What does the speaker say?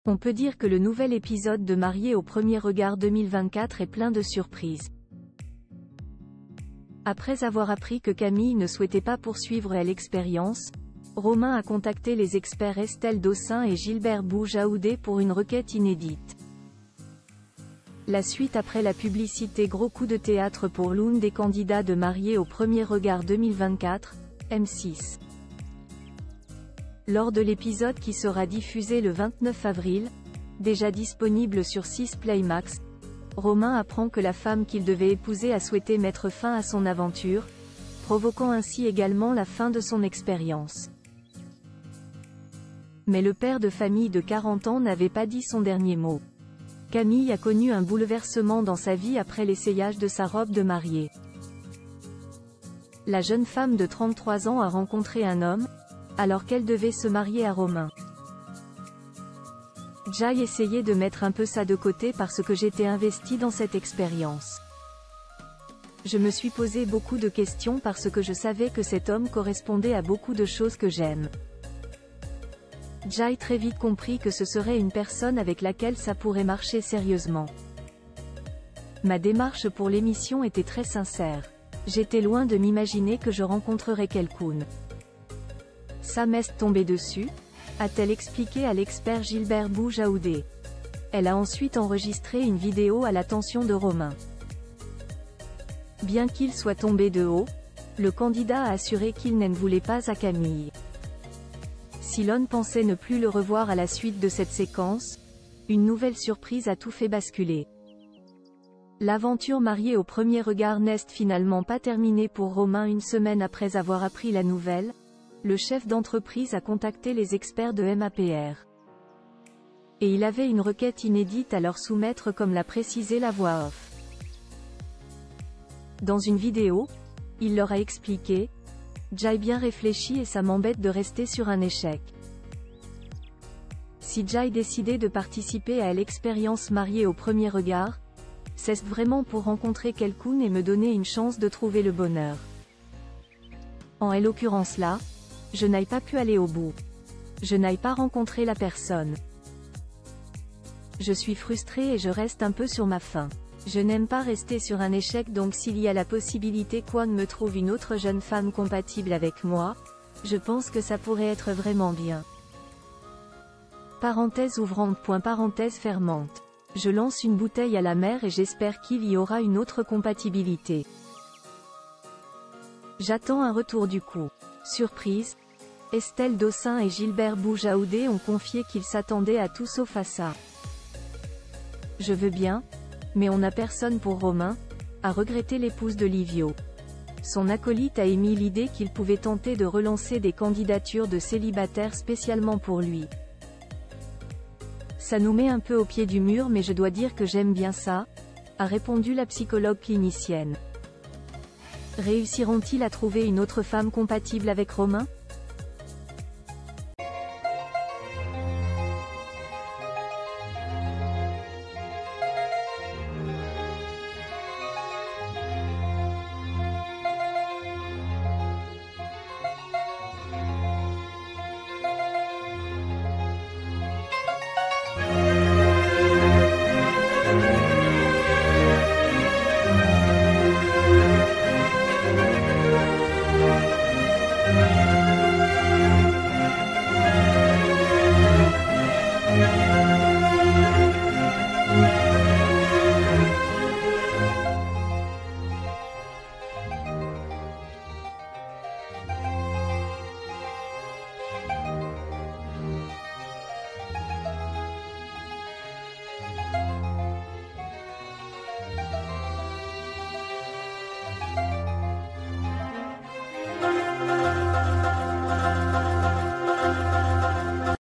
On peut dire que le nouvel épisode de Mariés au premier regard 2024 est plein de surprises. Après avoir appris que Camille ne souhaitait pas poursuivre l'expérience, Romain a contacté les experts Estelle Dossin et Gilbert Boujaoudé pour une requête inédite. La suite après la publicité Gros coup de théâtre pour l'une des candidats de Mariés au premier regard 2024, M6. Lors de l'épisode qui sera diffusé le 29 avril, déjà disponible sur 6 Play Max, Romain apprend que la femme qu'il devait épouser a souhaité mettre fin à son aventure, provoquant ainsi également la fin de son expérience. Mais le père de famille de 40 ans n'avait pas dit son dernier mot. Camille a connu un bouleversement dans sa vie après l'essayage de sa robe de mariée. La jeune femme de 33 ans a rencontré un homme, alors qu'elle devait se marier à Romain. J'ai essayé de mettre un peu ça de côté parce que j'étais investie dans cette expérience. Je me suis posé beaucoup de questions parce que je savais que cet homme correspondait à beaucoup de choses que j'aime. J'ai très vite compris que ce serait une personne avec laquelle ça pourrait marcher sérieusement. Ma démarche pour l'émission était très sincère. J'étais loin de m'imaginer que je rencontrerais quelqu'un. Ça m'est tombé dessus, a-t-elle expliqué à l'expert Gilbert Boujaoudé. Elle a ensuite enregistré une vidéo à l'attention de Romain. Bien qu'il soit tombé de haut, le candidat a assuré qu'il n'en voulait pas à Camille. Si l'on pensait ne plus le revoir à la suite de cette séquence, une nouvelle surprise a tout fait basculer. L'aventure Mariés au premier regard n'est finalement pas terminée pour Romain. Une semaine après avoir appris la nouvelle, le chef d'entreprise a contacté les experts de MAPR. Et il avait une requête inédite à leur soumettre comme l'a précisé la voix off. Dans une vidéo, il leur a expliqué: j'ai bien réfléchi et ça m'embête de rester sur un échec. Si j'ai décidé de participer à l'expérience Mariés au premier regard, c'est vraiment pour rencontrer quelqu'un et me donner une chance de trouver le bonheur. En l'occurrence là, je n'ai pas pu aller au bout. Je n'ai pas rencontré la personne. Je suis frustrée et je reste un peu sur ma faim. Je n'aime pas rester sur un échec, donc s'il y a la possibilité qu'on me trouve une autre jeune femme compatible avec moi, je pense que ça pourrait être vraiment bien. Parenthèse ouvrante. Parenthèse fermante. Je lance une bouteille à la mer et j'espère qu'il y aura une autre compatibilité. J'attends un retour du coup. Surprise. Estelle Dossin et Gilbert Boujaoudé ont confié qu'ils s'attendaient à tout sauf à ça. Je veux bien, mais on n'a personne pour Romain, a regretté l'épouse de Livio. Son acolyte a émis l'idée qu'il pouvait tenter de relancer des candidatures de célibataires spécialement pour lui. Ça nous met un peu au pied du mur, mais je dois dire que j'aime bien ça, a répondu la psychologue clinicienne. Réussiront-ils à trouver une autre femme compatible avec Romain ?